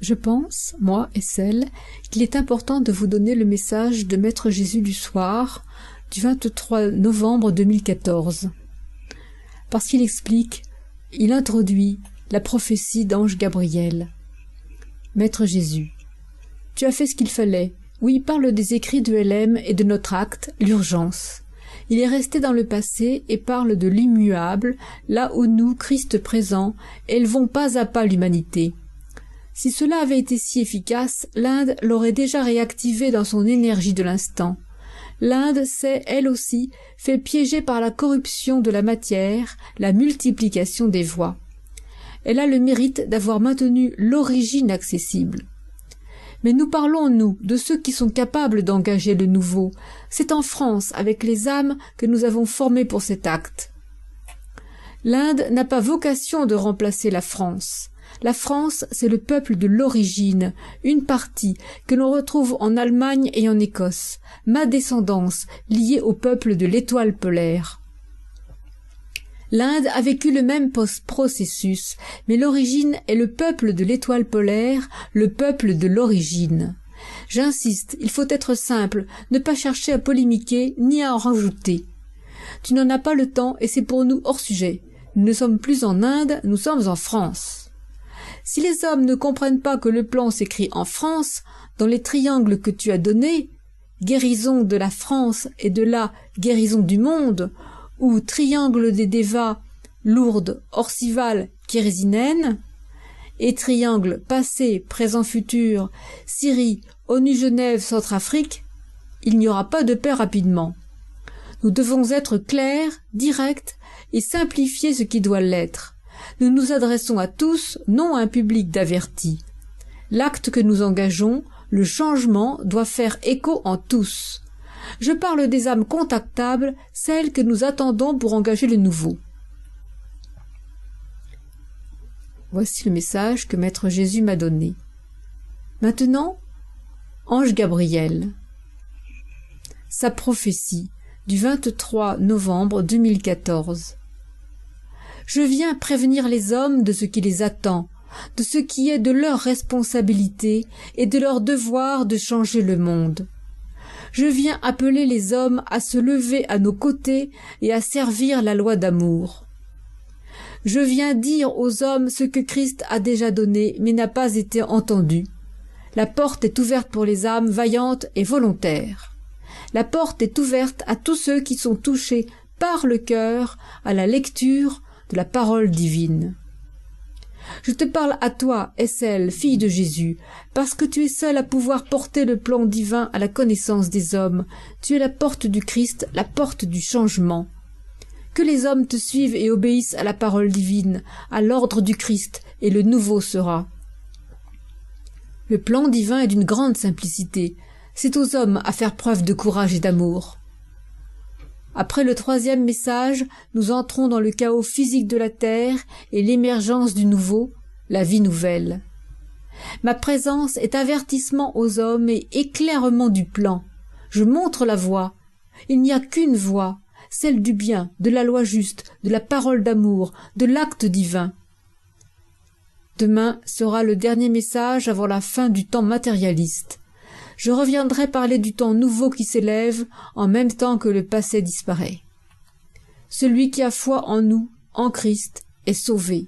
Je pense, moi et celle, qu'il est important de vous donner le message de Maître Jésus du soir, du 23 novembre 2014. Parce qu'il explique, il introduit la prophétie d'Ange Gabriel. Maître Jésus, tu as fait ce qu'il fallait, où il parle des écrits de LM et de notre acte, l'urgence. Il est resté dans le passé et parle de l'immuable, là où nous, Christ présent, élevons pas à pas l'humanité. Si cela avait été si efficace, l'Inde l'aurait déjà réactivé dans son énergie de l'instant. L'Inde s'est, elle aussi, fait piéger par la corruption de la matière, la multiplication des voies. Elle a le mérite d'avoir maintenu l'origine accessible. Mais nous parlons, nous, de ceux qui sont capables d'engager le nouveau. C'est en France, avec les âmes, que nous avons formé pour cet acte. L'Inde n'a pas vocation de remplacer la France. La France, c'est le peuple de l'origine, une partie, que l'on retrouve en Allemagne et en Écosse, ma descendance, liée au peuple de l'étoile polaire. L'Inde a vécu le même processus, mais l'origine est le peuple de l'étoile polaire, le peuple de l'origine. J'insiste, il faut être simple, ne pas chercher à polémiquer ni à en rajouter. Tu n'en as pas le temps et c'est pour nous hors sujet. Nous ne sommes plus en Inde, nous sommes en France. Si les hommes ne comprennent pas que le plan s'écrit en France, dans les triangles que tu as donnés, guérison de la France et de la guérison du monde, ou triangle des Devas, Lourdes, Orcival, Kérésinène, et triangle passé, présent, futur, Syrie, ONU Genève, Centrafrique, il n'y aura pas de paix rapidement. Nous devons être clairs, directs et simplifier ce qui doit l'être. Nous nous adressons à tous, non à un public d'avertis. L'acte que nous engageons, le changement, doit faire écho en tous. Je parle des âmes contactables, celles que nous attendons pour engager le nouveau. Voici le message que Maître Jésus m'a donné. Maintenant, Ange Gabriel. Sa prophétie du 23 novembre 2014. Je viens prévenir les hommes de ce qui les attend, de ce qui est de leur responsabilité et de leur devoir de changer le monde. Je viens appeler les hommes à se lever à nos côtés et à servir la loi d'amour. Je viens dire aux hommes ce que Christ a déjà donné mais n'a pas été entendu. La porte est ouverte pour les âmes vaillantes et volontaires. La porte est ouverte à tous ceux qui sont touchés par le cœur à la lecture de la parole divine. Je te parle à toi, Essel, fille de Jésus, parce que tu es seule à pouvoir porter le plan divin à la connaissance des hommes. Tu es la porte du Christ, la porte du changement. Que les hommes te suivent et obéissent à la parole divine, à l'ordre du Christ, et le nouveau sera. Le plan divin est d'une grande simplicité. C'est aux hommes à faire preuve de courage et d'amour. Après le troisième message, nous entrons dans le chaos physique de la terre et l'émergence du nouveau, la vie nouvelle. Ma présence est avertissement aux hommes et éclairement du plan. Je montre la voie. Il n'y a qu'une voie, celle du bien, de la loi juste, de la parole d'amour, de l'acte divin. Demain sera le dernier message avant la fin du temps matérialiste. Je reviendrai parler du temps nouveau qui s'élève en même temps que le passé disparaît. Celui qui a foi en nous, en Christ, est sauvé.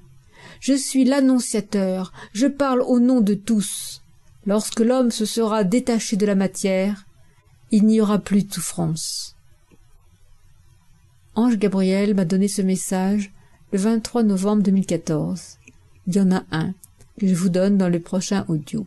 Je suis l'annonciateur, je parle au nom de tous. Lorsque l'homme se sera détaché de la matière, il n'y aura plus de souffrance. Ange Gabriel m'a donné ce message le 23 novembre 2014. Il y en a un que je vous donne dans le prochain audio.